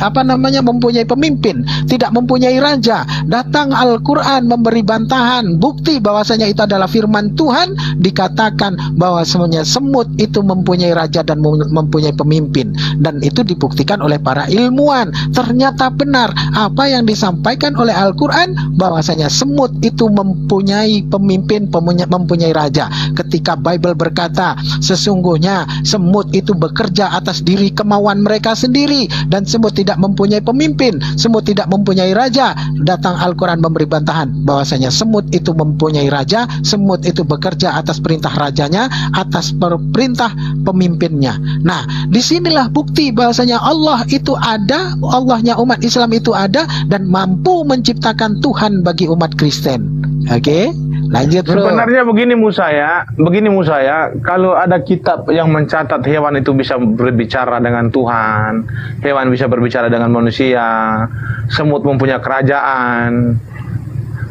mempunyai pemimpin, tidak mempunyai raja. Datang Al-Quran memberi bantahan, bukti bahwasanya itu adalah firman Tuhan, dikatakan bahwasanya semut itu mempunyai raja dan mempunyai pemimpin, dan itu dibuktikan oleh para ilmuwan. Ternyata benar apa yang disampaikan oleh Al-Quran, bahwasanya semut itu mempunyai pemimpin, mempunyai raja. Ketika Bible berkata, sesungguhnya semut itu bekerja atas diri kemauan mereka sendiri, dan semut tidak mempunyai pemimpin, semut tidak mempunyai raja. Datang Al-Quran memberi bantahan bahwasanya semut itu mempunyai raja, semut itu bekerja atas perintah rajanya, atas perintah pemimpinnya. Nah, disinilah bukti bahwasanya Allah itu ada, Allahnya umat Islam itu ada, dan mampu menciptakan Tuhan bagi umat Kristen. Oke? Lanjut, bro. Sebenarnya begini Musa ya, kalau ada kitab yang mencatat hewan itu bisa berbicara dengan Tuhan, hewan bisa berbicara dengan manusia, semut mempunyai kerajaan,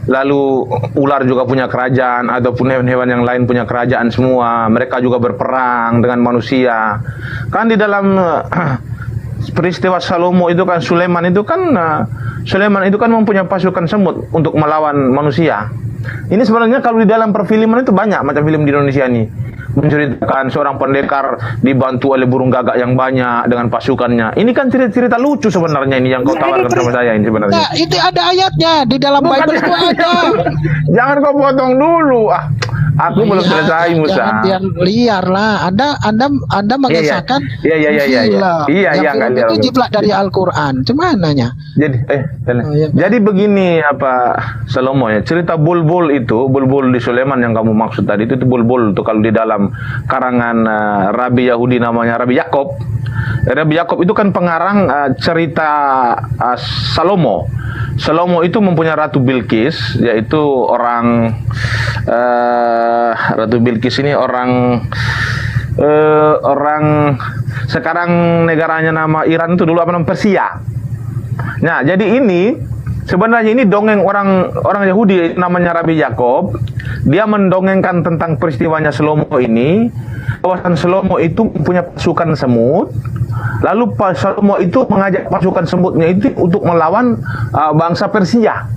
lalu ular juga punya kerajaan, ataupun hewan-hewan yang lain punya kerajaan semua, mereka juga berperang dengan manusia. Kan di dalam peristiwa Salomo itu kan, Sulaiman itu kan mempunyai pasukan semut untuk melawan manusia. Ini sebenarnya kalau di dalam perfilman itu banyak macam film di Indonesia ini, menceritakan seorang pendekar dibantu oleh burung gagak yang banyak dengan pasukannya. Ini kan cerita-cerita lucu sebenarnya ini yang kau tawarkan sama saya ini sebenarnya. Nah, itu ada ayatnya di dalam Bible itu ada. Jangan kau potong dulu. Aku belum selesai, Musa. Jangan biar liar lah. Anda mengesahkan. Iya, itu jiplak dari Al-Quran. Cumananya. Jadi begini Salomo ya. Cerita bulbul di Sulaiman yang kamu maksud tadi itu bulbul itu kalau di dalam karangan Rabi Yahudi namanya Rabi Yakob. Rabi Yakob itu kan pengarang cerita Salomo. Salomo itu mempunyai Ratu Bilqis, yaitu orang Ratu Bilqis ini orang sekarang negaranya nama Iran itu dulu Persia. Nah, jadi ini sebenarnya ini dongeng orang Yahudi namanya Rabi Yakob. Dia mendongengkan tentang peristiwanya Salomo ini, bahwa Salomo itu punya pasukan semut. Lalu Salomo itu mengajak pasukan semutnya itu untuk melawan bangsa Persia.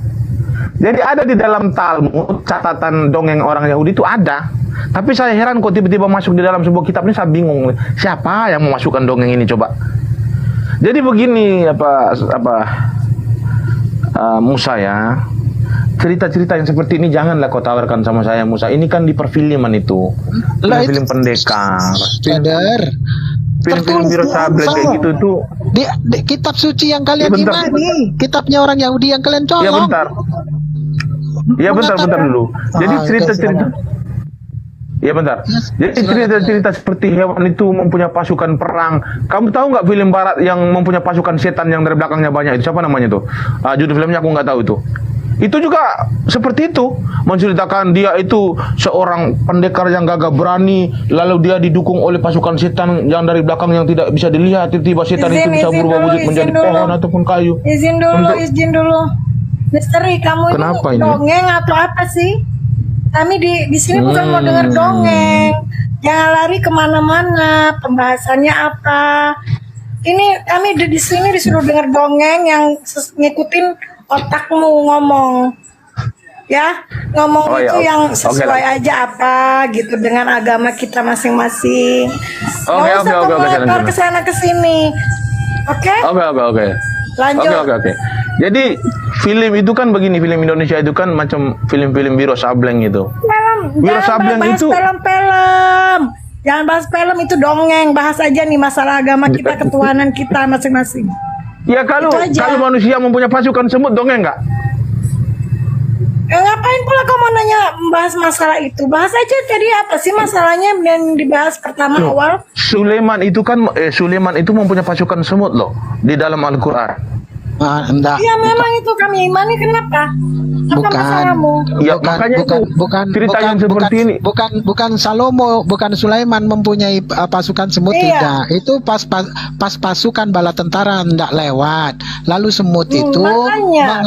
Jadi ada di dalam Talmud catatan dongeng orang Yahudi itu ada. Tapi saya heran kok tiba-tiba masuk di dalam sebuah kitab ini, saya bingung. Siapa yang memasukkan dongeng ini coba? Jadi begini Musa ya. Cerita-cerita yang seperti ini janganlah kau tawarkan sama saya, Musa. Ini kan di perfilman itu. Film pendekar. Sadar. Film-film Wiro Sableng kayak gitu tuh. Di kitab suci yang kalian imani, kitabnya orang Yahudi yang kalian colong. Ya bentar dulu. Jadi cerita-cerita. Ya bentar. Jadi cerita-cerita seperti hewan itu mempunyai pasukan perang. Kamu tahu nggak film Barat yang mempunyai pasukan setan yang dari belakangnya banyak itu? Siapa namanya tuh? Judul filmnya aku nggak tahu itu. Itu juga seperti itu, menceritakan dia itu seorang pendekar yang gagah berani, lalu dia didukung oleh pasukan setan yang dari belakang yang tidak bisa dilihat. Tiba-tiba setan itu bisa berubah wujud menjadi pohon ataupun kayu. Izin dulu. Misteri, kamu ini dongeng atau apa sih? Kami di sini bukan mau dengar dongeng. Jangan lari kemana-mana. Pembahasannya apa? Ini kami di sini disuruh dengar dongeng yang ngikutin otakmu ngomong, ya ngomong yang sesuai aja apa gitu dengan agama kita masing-masing. Nggak usah komentar kesana kesini. Oke. Lanjut. Oke. Jadi film itu kan begini, film Indonesia itu kan macam film-film Wiro Sableng itu. Wiro Jangan Sableng bahas itu film-film. Jangan bahas film, itu dongeng. Bahas aja nih masalah agama kita, ketuhanan kita masing-masing. ya kalau Itu aja. kalau manusia mempunyai pasukan semut dongeng nggak? Ngapain pula kau mau nanya bahas masalah itu? Bahas aja tadi apa sih masalahnya yang dibahas pertama awal? Sulaiman itu kan Sulaiman itu mempunyai pasukan semut loh di dalam Al-Qur'an. Enggak. Ya memang itu kami imani, kenapa? Apa Bukan. masalahmu? Ya, makanya itu cerita yang seperti ini. Bukan Salomo, bukan Sulaiman mempunyai pasukan semut, Iya. tidak. Itu pas pasukan bala tentara hendak lewat, lalu semut itu makanya.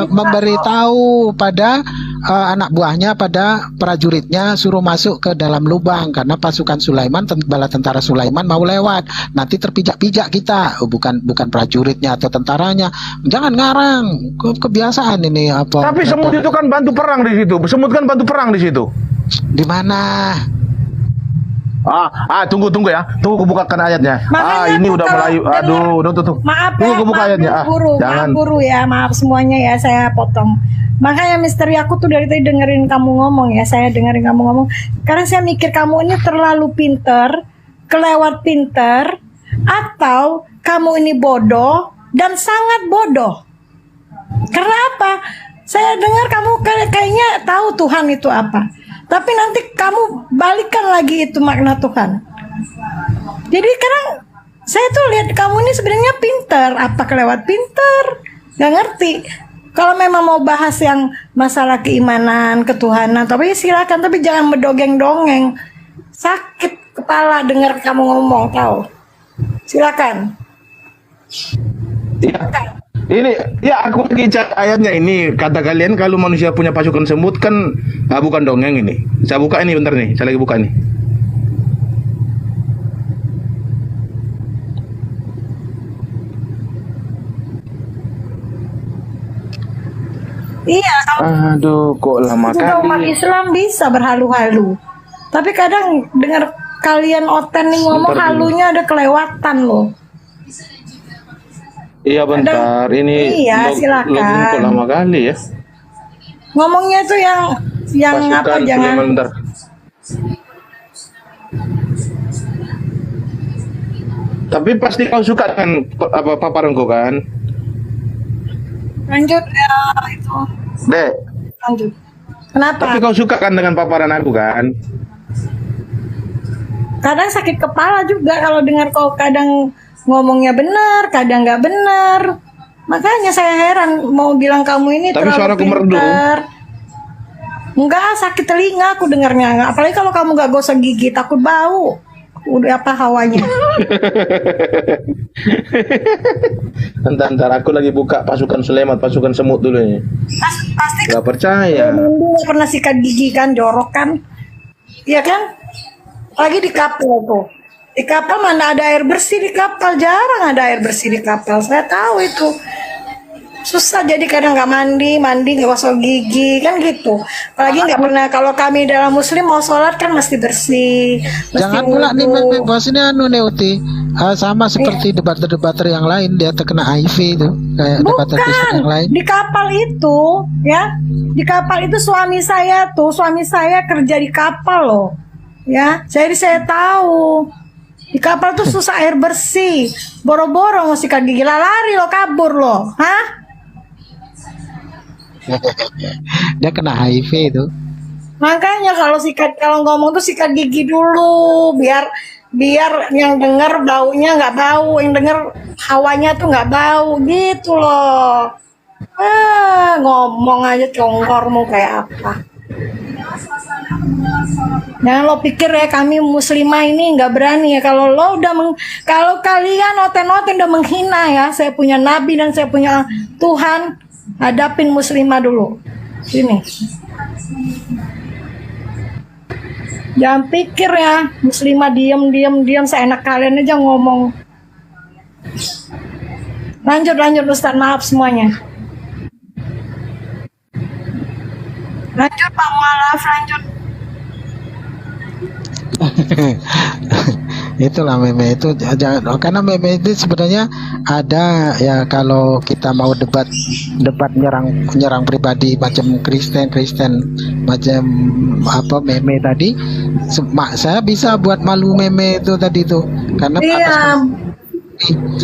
memberitahu pada anak buahnya, pada prajuritnya, suruh masuk ke dalam lubang karena pasukan Sulaiman, bala tentara Sulaiman mau lewat, nanti terpijak-pijak kita. Bukan prajuritnya atau tentaranya. Jangan ngarang, kebiasaan ini apa? Tapi semut itu kan bantu perang di situ. Semut kan bantu perang di situ. Di mana? Tunggu ya. Tunggu bukakan ayatnya. Makanya ini aku udah kalau mulai. dengar- Aduh, tuh. Maaf Tunggu ya, buka maaf ayatnya. guru, Jangan. maaf guru ya, maaf semuanya ya, saya potong. Makanya misteri aku tuh dari tadi dengerin kamu ngomong ya, saya dengerin kamu ngomong. Karena saya mikir kamu ini terlalu pinter, kelewat pinter, atau kamu ini bodoh dan sangat bodoh. Karena apa? Saya dengar kamu kayaknya tahu Tuhan itu apa. Tapi nanti kamu balikan lagi itu makna Tuhan. Jadi sekarang saya tuh lihat kamu ini sebenarnya pinter, apa kelewat pinter, nggak ngerti. Kalau memang mau bahas yang masalah keimanan, ketuhanan, tapi silakan, tapi jangan mendongeng-dongeng. Sakit kepala dengar kamu ngomong, tahu? Silakan. Ya. Ini ya aku lagi cek ayatnya ini. Kata kalian kalau manusia punya pasukan semut kan bukan dongeng ini. Saya buka ini bentar nih. Saya lagi buka nih. Iya, kalau Aduh, kok lama juga umat kali. Islam bisa berhalu-halu. Tapi kadang dengar kalian oten nih ngomong Sebentar dulu. halunya ada kelewatan loh. Iya bentar. Ini Iya, silakan. login kok lama kali ya. Ngomongnya tuh yang apa Pasukan jangan Sulaiman, bentar. Tapi pasti kau suka kan apa paparanku kan? lanjut ya itu. Dek, Lanjut. Kenapa? tapi kau suka kan dengan paparan aku kan? Kadang sakit kepala juga kalau dengar kau kadang ngomongnya benar, kadang nggak benar. Makanya saya heran mau bilang kamu ini Tapi terlalu suaraku merdu. pintar. Enggak, sakit telinga aku dengarnya. Apalagi kalau kamu nggak gosok gigi, takut bau. Udah apa hawanya? Ntar aku lagi buka pasukan Sulaiman, pasukan semut dulu ini. Pasti Gak percaya. nggak pernah sikat gigi kan, jorok kan? Iya kan? Lagi di kapal tuh. Di kapal mana ada air bersih di kapal? Jarang ada air bersih di kapal. Saya tahu itu. Susah jadi kadang nggak mandi nggak gosok gigi kan gitu. Apalagi nggak pernah, kalau kami dalam muslim mau sholat kan mesti bersih. Mesti Jangan pula nih wudhu. bos ini Neuti, sama seperti debater-debater yang lain, dia terkena HIV itu kayak debater Kristen yang lain. Bukan, di kapal itu ya, di kapal itu suami saya kerja di kapal loh, ya. Jadi saya tahu di kapal tuh susah air bersih, boro-boro mau sikat gigi, lari lo kabur lo, hah? Dia kena HIV itu. Makanya kalau ngomong tuh sikat gigi dulu, biar yang denger baunya nggak bau, yang denger hawanya tuh nggak bau gitu loh. Ngomong aja congkormu kayak apa. Jangan lo pikir ya kami muslimah ini nggak berani ya. Kalau lo udah kalau kalian oten-oten udah menghina ya, saya punya nabi dan saya punya Tuhan, hadapin muslimah dulu. Sini. Jangan pikir ya muslimah diam seenak kalian aja ngomong. Lanjut Ustaz, maaf semuanya. Lanjut Pak Mualaf, lanjut. Itulah meme itu jangan, karena meme itu sebenarnya ada ya, kalau kita mau debat nyerang pribadi macam Kristen macam apa meme tadi, saya bisa buat malu meme itu tadi tuh, karena Iya,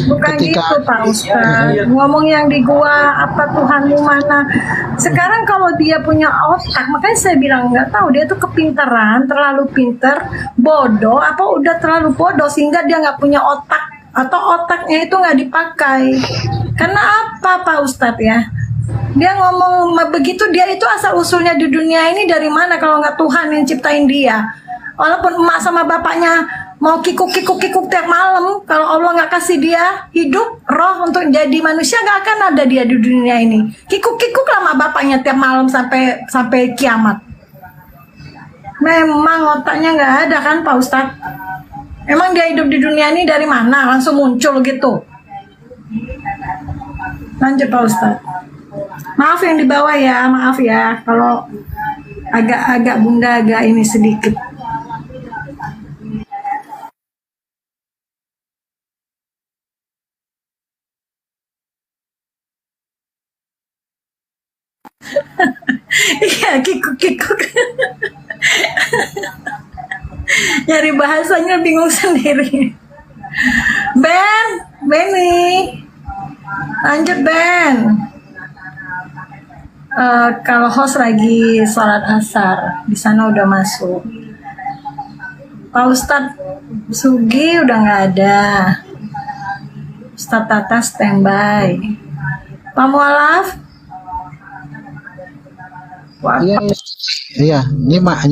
bukan ketika gitu Pak Ustadz. Ngomong yang di gua apa Tuhanmu mana. Sekarang kalau dia punya otak, makanya saya bilang nggak tahu dia tuh kepintaran, terlalu pinter, bodoh, apa udah terlalu bodoh sehingga dia nggak punya otak atau otaknya itu nggak dipakai. Karena apa Pak Ustadz ya? Dia ngomong begitu, dia itu asal usulnya di dunia ini dari mana kalau nggak Tuhan yang ciptain dia? Walaupun emak sama bapaknya mau kikuk tiap malam, kalau Allah nggak kasih dia hidup roh untuk jadi manusia, nggak akan ada dia di dunia ini. Kikuk sama bapaknya tiap malam sampai kiamat. Memang otaknya nggak ada kan Pak Ustadz? Emang dia hidup di dunia ini dari mana? Langsung muncul gitu. Lanjut Pak Ustadz. Maaf yang di bawah ya, maaf ya kalau agak bunda agak ini sedikit. Iya, kikuk. Nyari bahasanya bingung sendiri. Benny. Lanjut Ben. Kalau host lagi sholat asar, di sana udah masuk. Pak Ustadz Sugi udah nggak ada. Ustadz Tata standby. Pak Mualaf. Iya, nyimak.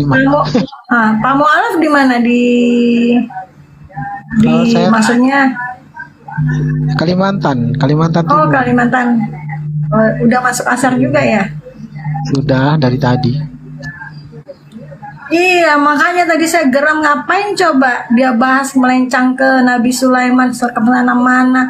Pak Mualaf di mana Saya maksudnya? Kalimantan Oh, Timur. Kalimantan. Udah masuk asar juga ya? Sudah dari tadi. Iya, makanya tadi saya geram, ngapain coba dia bahas melencang ke Nabi Sulaiman ke mana-mana.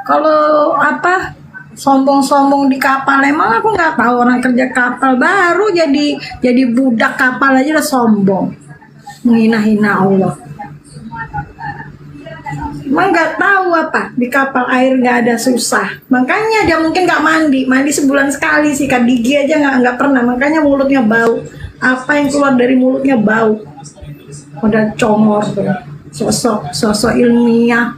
Kalau apa sombong-sombong di kapal, emang aku nggak tahu orang kerja kapal, baru jadi budak kapal aja udah sombong, menghina-hina Allah. Emang nggak tahu apa di kapal air nggak ada susah, makanya dia mungkin nggak mandi sebulan sekali, sikat gigi aja nggak pernah, makanya mulutnya bau. Apa yang keluar dari mulutnya bau, udah comor tuh, sosok ilmiah.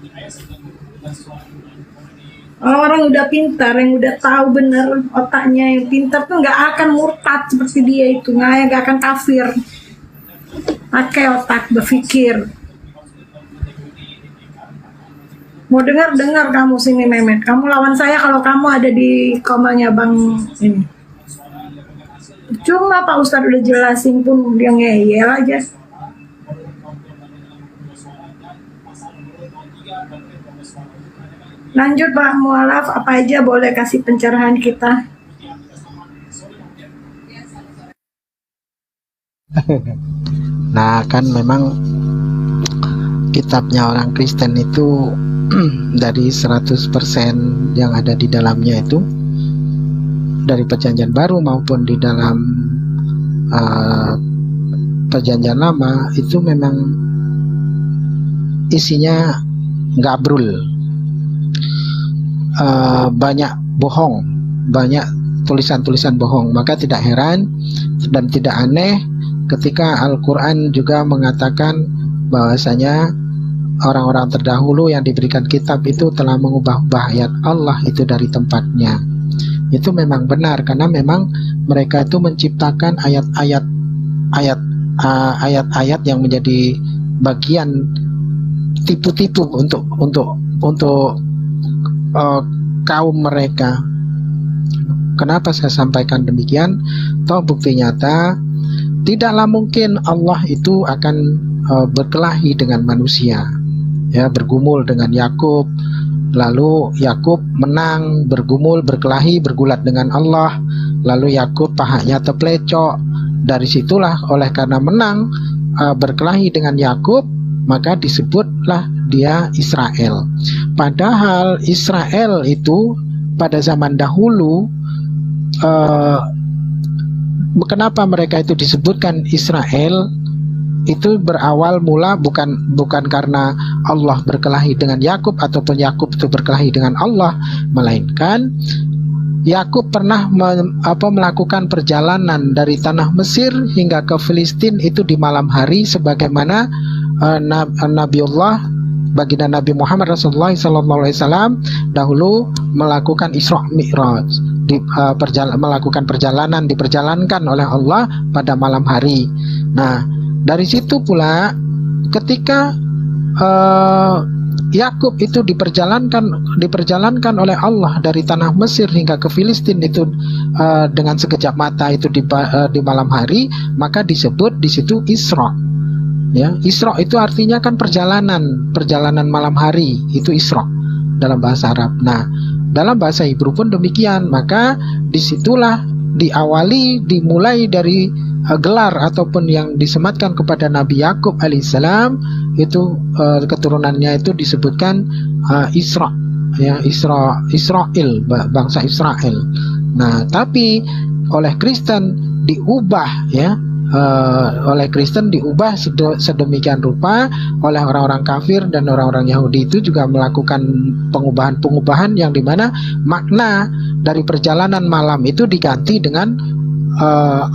Orang udah pintar, yang udah tahu bener otaknya, yang pintar tuh nggak akan murtad seperti dia itu, nggak akan kafir. Pakai otak berpikir. Mau dengar kamu sini Memet. Kamu lawan saya kalau kamu ada di komelnya Bang ini. Cuma Pak Ustadz udah jelasin pun dia ngeyel aja. Lanjut Pak Mualaf, apa aja boleh kasih pencerahan kita? Nah, kan memang kitabnya orang Kristen itu dari 100% yang ada di dalamnya itu, dari Perjanjian Baru maupun di dalam Perjanjian Lama, itu memang isinya gabrul, banyak bohong, banyak tulisan-tulisan bohong. Maka tidak heran dan tidak aneh ketika Al-Quran juga mengatakan bahwasanya orang-orang terdahulu yang diberikan kitab itu telah mengubah-ubah ayat Allah itu dari tempatnya. Itu memang benar, karena memang mereka itu menciptakan ayat-ayat yang menjadi bagian tipu-tipu untuk kaum mereka. Kenapa saya sampaikan demikian? Toh bukti nyata, tidaklah mungkin Allah itu akan berkelahi dengan manusia, ya, bergumul dengan Yakub, lalu Yakub menang, bergumul, berkelahi, bergulat dengan Allah, lalu Yakub pahanya terplecok. Dari situlah, oleh karena menang, berkelahi dengan Yakub, maka disebutlah dia Israel. Padahal Israel itu pada zaman dahulu, kenapa mereka itu disebutkan Israel? itu berawal mula bukan karena Allah berkelahi dengan Yakub ataupun Yakub itu berkelahi dengan Allah, melainkan Yakub pernah melakukan perjalanan dari tanah Mesir hingga ke Filistin itu di malam hari, sebagaimana Nabiullah baginda Nabi Muhammad Rasulullah SAW dahulu melakukan Isra Mi'raj, melakukan perjalanan, diperjalankan oleh Allah pada malam hari. Nah, dari situ pula ketika Yakub itu diperjalankan oleh Allah dari tanah Mesir hingga ke Filistin itu dengan sekejap mata itu di malam hari, maka disebut di situ Isra. Ya, Isra itu artinya kan perjalanan malam hari, itu Isra dalam bahasa Arab. Nah, dalam bahasa Hebrew pun demikian. Maka disitulah dimulai dari gelar ataupun yang disematkan kepada Nabi Yakub alaihissalam, itu keturunannya itu disebutkan Isra, ya, Israel, bangsa Israel. Nah, tapi oleh Kristen diubah, ya, oleh Kristen diubah sedemikian rupa oleh orang-orang kafir, dan orang-orang Yahudi itu juga melakukan pengubahan-pengubahan yang dimana makna dari perjalanan malam itu diganti dengan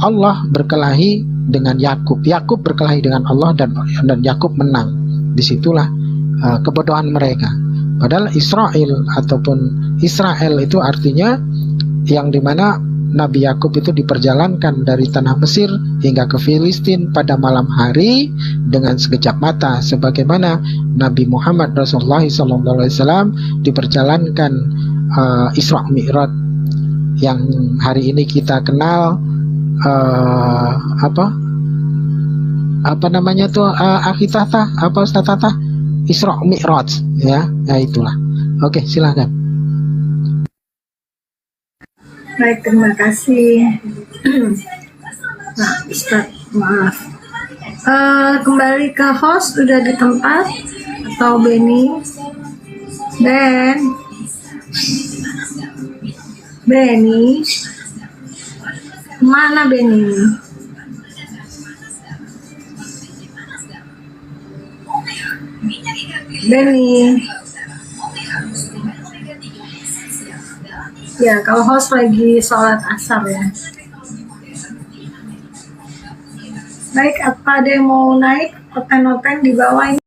Allah berkelahi dengan Yakub, Yakub berkelahi dengan Allah, dan Yakub menang. Disitulah kebodohan mereka. Padahal Israel ataupun Israel itu artinya yang dimana Nabi Yakub itu diperjalankan dari tanah Mesir hingga ke Filistin pada malam hari dengan sekejap mata, sebagaimana Nabi Muhammad Rasulullah SAW diperjalankan Isra Mi'raj yang hari ini kita kenal apa namanya tuh Akhi Tata, apa Ustaz Tata? Isra Mi'raj, ya, itulah. Oke, silakan. Baik, terima kasih. Nah, Ustaz, maaf. Kembali ke host, udah di tempat atau Benny? Benny, mana Benny? Benny. Ya, kalau host lagi sholat asar ya. Baik, apa ada yang mau naik? Open di bawah ini.